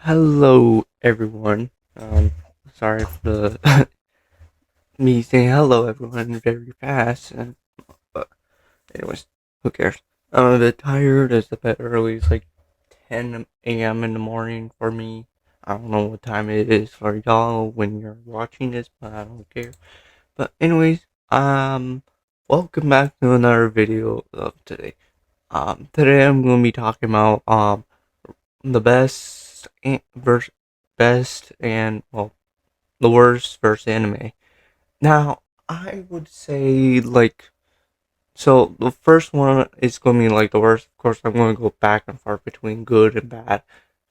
Hello, everyone. Sorry for the me saying hello, everyone, very fast. But anyways, who cares? I'm a bit tired. It's a bit early. It's like 10 a.m. in the morning for me. I don't know what time it is for y'all when you're watching this, but I don't care. But anyways, welcome back to another video of today. Today I'm gonna be talking about the best and well the worst versus anime. Now I would say so the first one is gonna be like the worst. Of course, I'm gonna go back and forth between good and bad,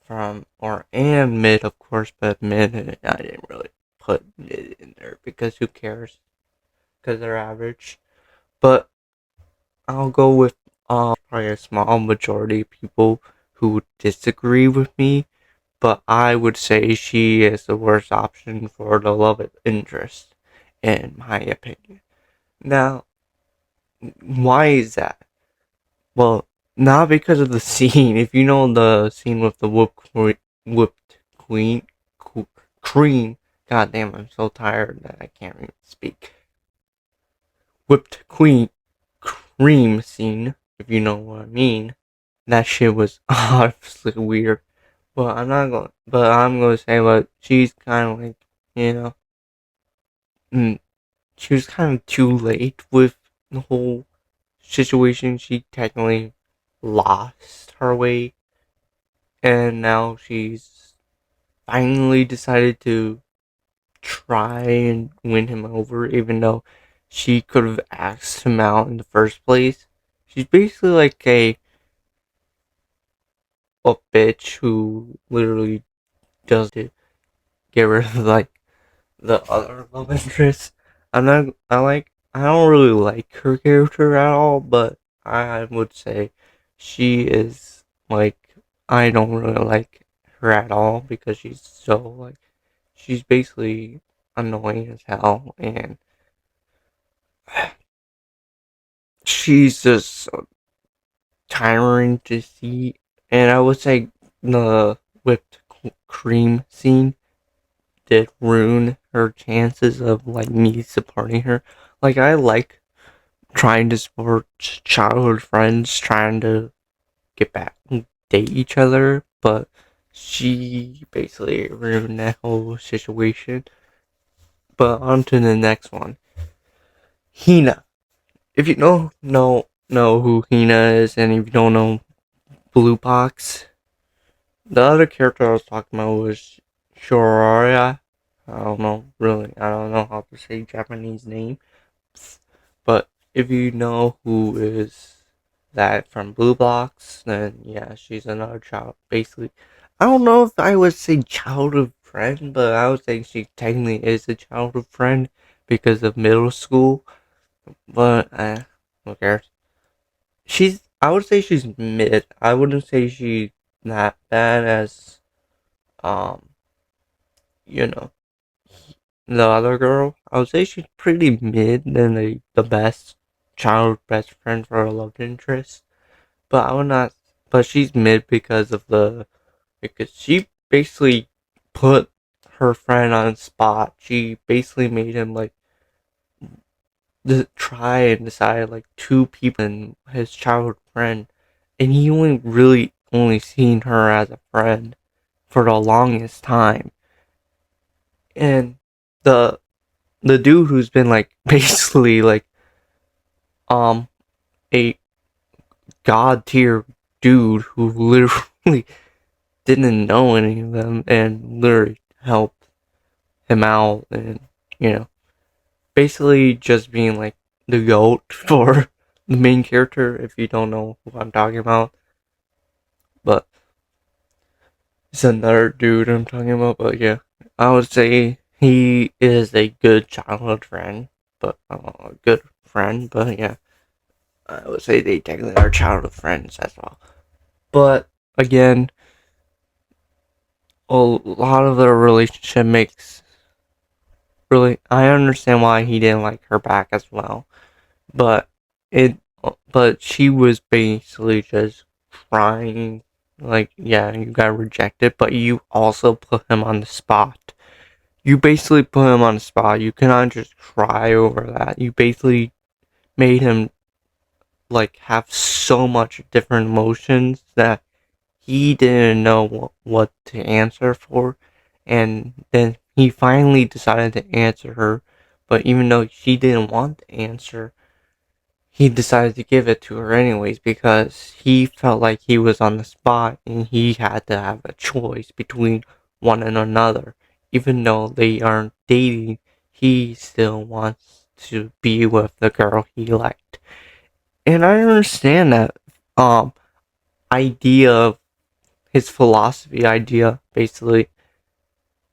and mid, of course, but mid I didn't really put mid in there because who cares? Because they're average. But I'll go with probably a small majority of people who disagree with me, but I would say she is the worst option for the love interest, in my opinion. Now, why is that? Well, not because of the scene. If you know the scene with the whipped queen, cream. God damn, I'm so tired that I can't even speak. Whipped cream scene. If you know what I mean, that shit was obviously weird. Well, I'm not going, but I'm going to say, like, she's kind of like, you know, mm, she was kind of too late with the whole situation. She technically lost her way, and now she's finally decided to try and win him over, even though she could have asked him out in the first place. She's basically like a bitch who literally does to get rid of like the other love interest. I don't really like her character at all, but I would say she is like, I don't really like her at all because she's basically annoying as hell, and she's just so tiring to see. And I would say the whipped cream scene did ruin her chances of like me supporting her. Like, I like trying to support childhood friends trying to get back and date each other, but she basically ruined that whole situation. But on to the next one. Hina. If you know who Hina is, and if you don't know Blue Box, the other character I was talking about was Shoraya. I don't know, really. I don't know how to say Japanese name. But if you know who is that from Blue Box, then yeah, she's another child. Basically, I don't know if I would say childhood friend, but I would say she technically is a childhood friend because of middle school. But who cares? I would say she's mid. I wouldn't say she's that bad as um, you know, the other girl. I would say she's pretty mid than the best child best friend for a love interest. But I would not. But she's mid because she basically put her friend on the spot. She basically made him like try and decide like two people and his childhood friend, and he only seen her as a friend for the longest time. And the the dude who's been like basically like um a god tier dude who literally didn't know any of them and literally helped him out, and you know basically just being like the goat for the main character, if you don't know who I'm talking about. But it's another dude I'm talking about. But yeah, I would say he is a good childhood friend, but a good friend. But yeah, I would say they technically are childhood friends as well. But again, a lot of their relationship makes really. I understand why he didn't like her back as well, but it. But she was basically just trying like, yeah, you got rejected, but you also put him on the spot. You basically put him on the spot. You cannot just cry over that. You basically made him like have so much different emotions that he didn't know what to answer for, and then he finally decided to answer her, but even though she didn't want the answer, he decided to give it to her anyways because he felt like he was on the spot and he had to have a choice between one and another. Even though they aren't dating, he still wants to be with the girl he liked. And I understand that um idea of his philosophy idea basically,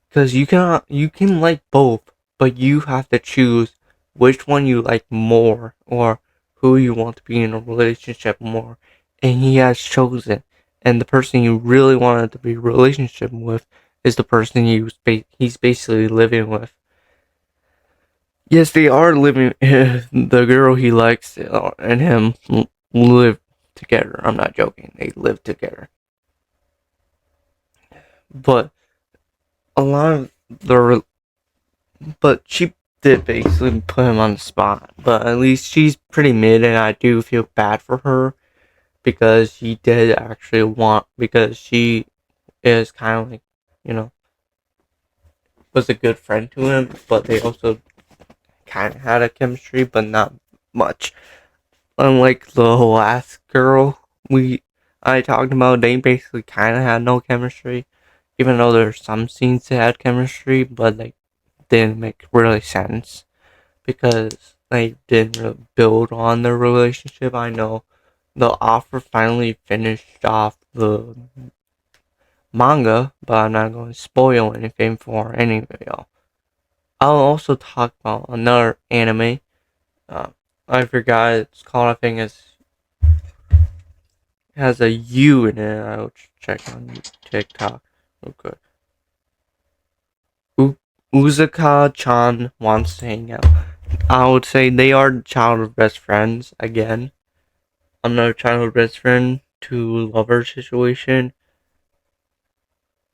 because you can like both, but you have to choose which one you like more or who you want to be in a relationship more. And he has chosen, and the person you really wanted to be in a relationship with is the person he's basically living with. Yes, they are living. The girl he likes and him live together. I'm not joking. They live together, but a lot of the but she did basically put him on the spot. But at least she's pretty mid, and I do feel bad for her because she did actually want, because she is kind of like, you know, was a good friend to him, but they also kind of had a chemistry, but not much. Unlike the last girl I talked about, they basically kind of had no chemistry, even though there's some scenes that had chemistry, but like didn't make really sense, because they didn't really build on their relationship. I know the author finally finished off the manga, but I'm not going to spoil anything for any of y'all. I'll also talk about another anime. Uh, I forgot it's called. I think it has a U in it. I'll check on TikTok. Okay. Uzaka-chan wants to hang out. I would say they are childhood best friends again. Another childhood best friend to lover situation.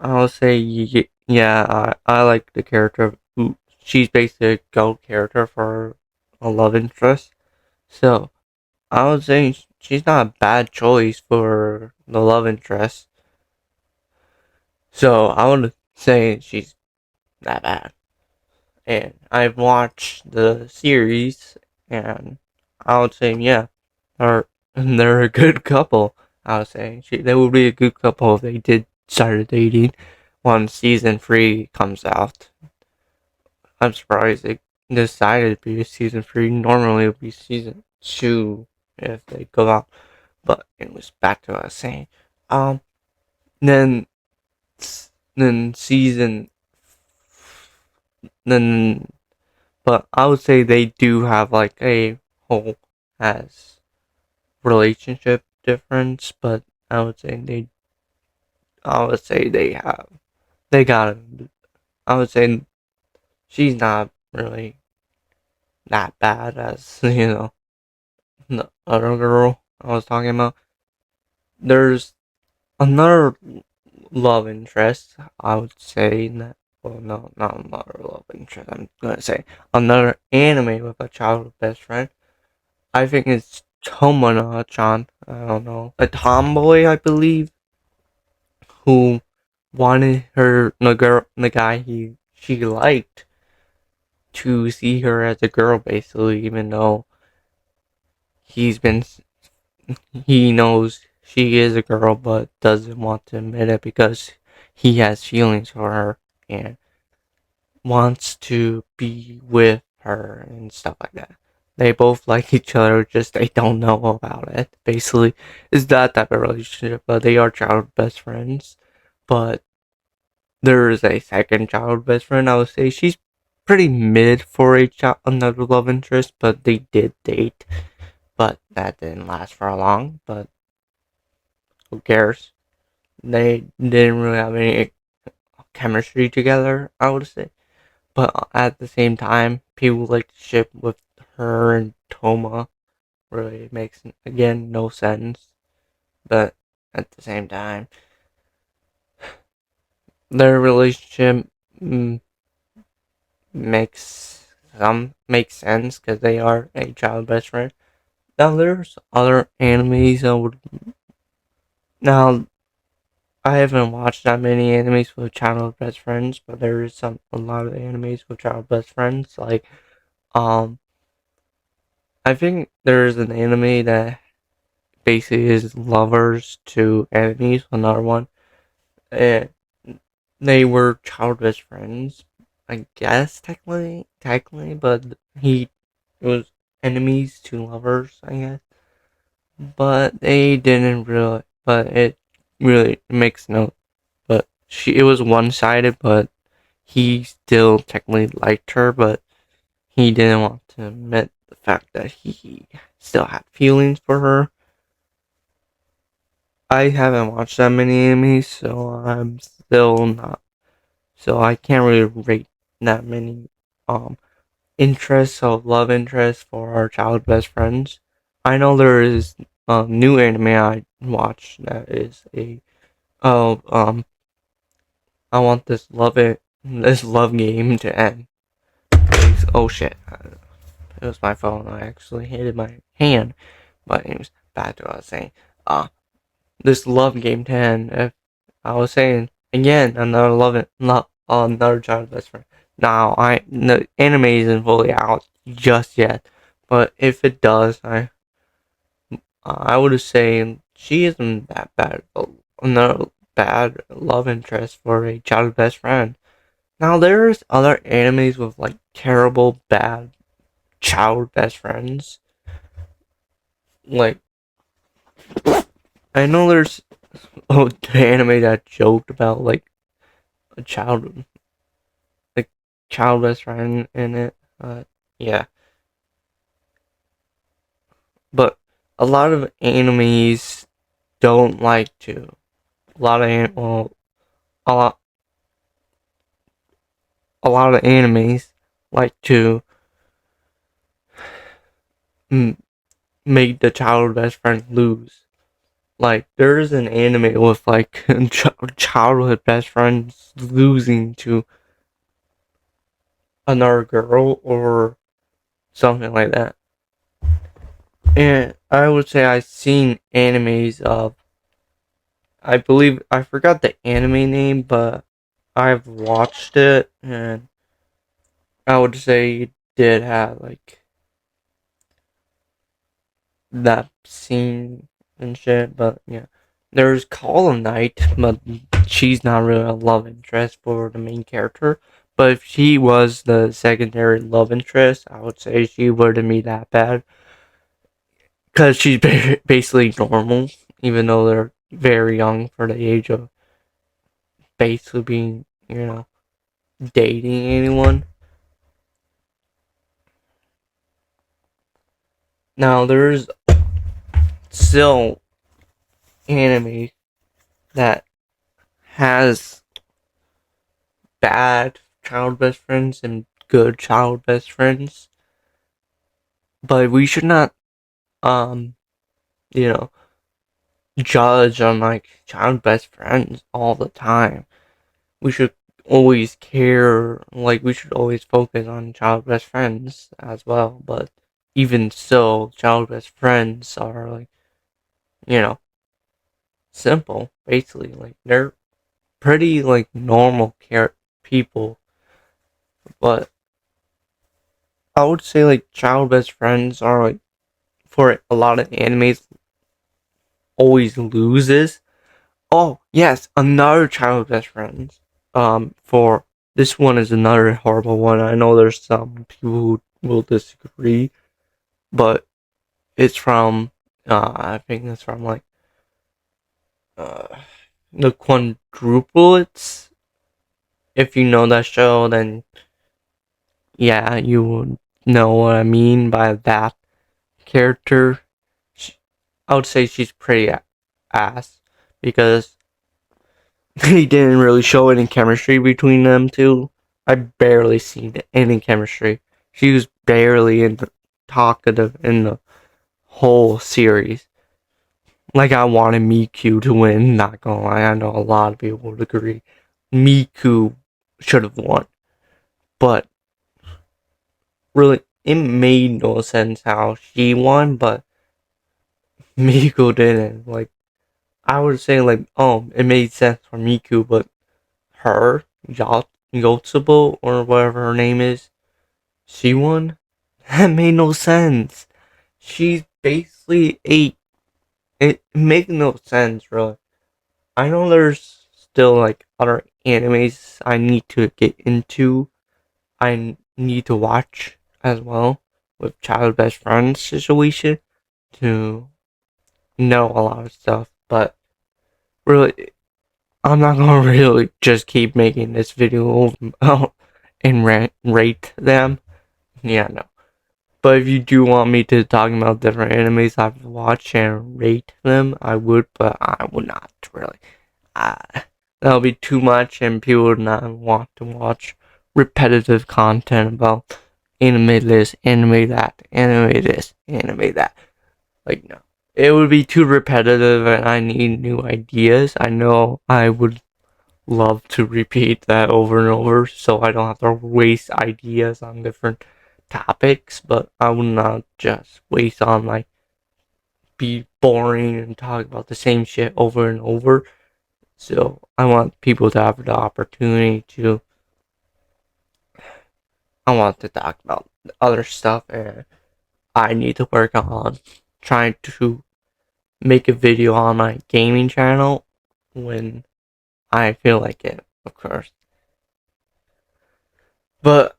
I'll say yeah. I like the character. She's basically a GOAT character for a love interest. So I would say she's not a bad choice for the love interest. So I would say she's not bad. And I've watched the series, and I would say yeah, they're a good couple. I would say they would be a good couple if they did start dating once season 3 comes out. I'm surprised they decided to be season 3. Normally it would be season 2 if they go out. But it was back to what I was saying. Um, then then season then, but I would say they do have like a whole as relationship difference. But I would say they got. I would say she's not really that bad as the other girl I was talking about. There's another love interest, I would say that. Well, no, not another love interest. I'm gonna say another anime with a childhood best friend. I think it's Tomono-chan. I don't know, a tomboy, I believe, who wanted the guy she liked, to see her as a girl, basically, even though he's been he knows she is a girl, but doesn't want to admit it because he has feelings for her and wants to be with her and stuff like that. They both like each other, just they don't know about it. Basically, it's that type of relationship. But they are childhood best friends. But there is a second childhood best friend. I would say she's pretty mid for another love interest, but they did date. But that didn't last for long. But who cares? They didn't really have any chemistry together, I would say. But at the same time, people like to ship with her and Toma. Really makes, again, no sense. But at the same time, their relationship makes sense because they are a child best friend. Now there's other animes I would now I haven't watched that many animes with child best friends, but there is a lot of animes with child best friends. Like um I think there's an anime that basically is lovers to enemies, another one. And they were child best friends, I guess technically, but he was enemies to lovers, I guess. But they didn't really. But it really makes no. But it was one sided. But he still technically liked her, but he didn't want to admit the fact that he still had feelings for her. I haven't watched that many animes, so I'm still not. So I can't really rate that many um interests of love interests for our child best friends. I know there is a new anime I watched that is a oh I want this love game to end. Please. Oh shit! It was my phone. I actually hit my hand. But it was back to what I was saying. This love game to end. If I was saying again another child best friend. Now the anime isn't fully out just yet, but if it does, I would say she isn't that bad. Another bad love interest for a child best friend. Now there's other animes with like terrible bad child best friends. Like I know there's the anime that joked about like a like child best friend in it. Yeah, but a lot of animes don't like to. A lot of well, a lot a lot of animes like to mm, make the child best friend lose. Like there's an anime with like childhood best friends losing to another girl or something like that. And I would say I've seen animes of I believe I forgot the anime name, but I've watched it and I would say it did have like that scene and shit, but yeah. There's Call Knight, but she's not really a love interest for the main character. But if she was the secondary love interest, I would say she wouldn't be that bad. Because she's basically normal, even though they're very young for the age of basically being, dating anyone. Now, there's still anime that has bad child best friends and good child best friends, but we should not, um, you know, judge on like child best friends all the time. We should always care, like, we should always focus on child best friends as well, but even so, child best friends are like, you know, simple, basically. Like, they're pretty, like, normal people, but I would say like child best friends are like for a lot of animes always loses. Oh yes, another child best friends. For this one is another horrible one. I know there's some people who will disagree, but it's from I think it's from like uh the quadruplets. If you know that show, then yeah, you would know what I mean by that character. I would say she's pretty ass because they didn't really show any chemistry between them two. I barely seen any chemistry. She was barely talkative in the whole series. Like I wanted Miku to win. Not gonna lie, I know a lot of people would agree, Miku should have won, but really, it made no sense how she won, but Miku didn't. Like, I would say, like, oh, it made sense for Miku, but her, Yotsubo, or whatever her name is, she won? That made no sense. She's basically a. It makes no sense, really. I know there's still, like, other animes I need to get into. I need to watch as well with child best friends situation to know a lot of stuff, but really, I'm not gonna really just keep making this video and rate them. Yeah, no. But if you do want me to talk about different animes I've watched and rate them, I would, but I would not really. Uh, that'll be too much, and people would not want to watch repetitive content about anime this, anime that, anime this, anime that. Like, no. It would be too repetitive, and I need new ideas. I know I would love to repeat that over and over so I don't have to waste ideas on different topics, but I would not just waste on, like, be boring and talk about the same shit over and over. So I want people to have the opportunity to. I want to talk about other stuff, and I need to work on trying to make a video on my gaming channel when I feel like it, of course. But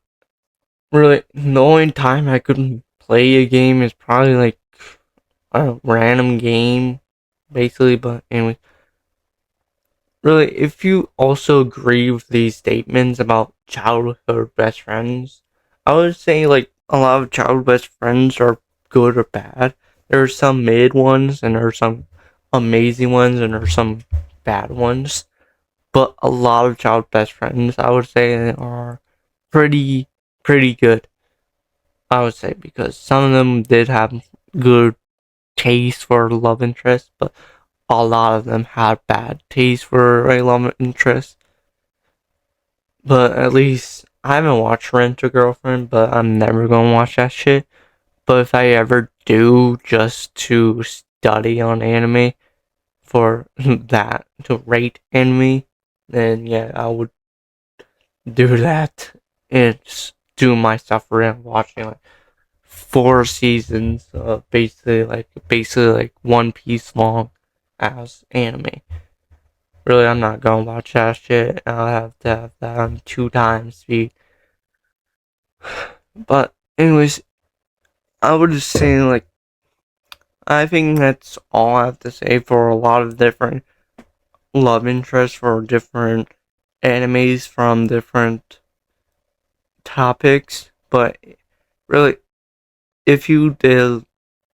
really, the only time I could play a game is probably like a random game, basically. But anyway, really, if you also agree with these statements about childhood best friends, I would say like a lot of childhood best friends are good or bad. There are some mid ones, and there are some amazing ones, and there are some bad ones. But a lot of child best friends, I would say, are pretty good. I would say, because some of them did have good taste for love interest, but a lot of them had bad taste for a love interest. But at least I haven't watched Rent a Girlfriend, but I'm never gonna watch that shit. But if I ever do, just to study on anime for that, to rate anime, then yeah, I would do that and do my stuff around watching like 4 seasons of basically like One Piece long as anime. Really, I'm not gonna watch that shit. I'll have to have that on 2 times speed. But anyways, I would just say like I think that's all I have to say for a lot of different love interests for different animes from different topics. But really, if you did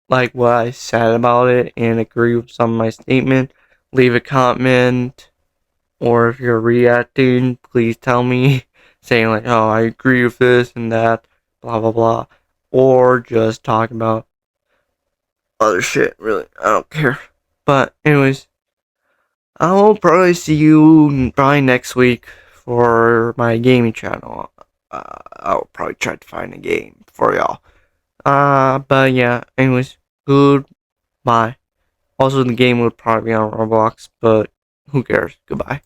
like what I said about it and agree with some of my statement, leave a comment. Or if you're reacting, please tell me, saying like, oh, I agree with this and that, blah blah blah. Or just talk about other shit, really. I don't care. But anyways, I'll probably see you probably next week for my gaming channel. I'll probably try to find a game for y'all. But yeah, anyways, goodbye. Also, the game would probably be on Roblox, but who cares? Goodbye.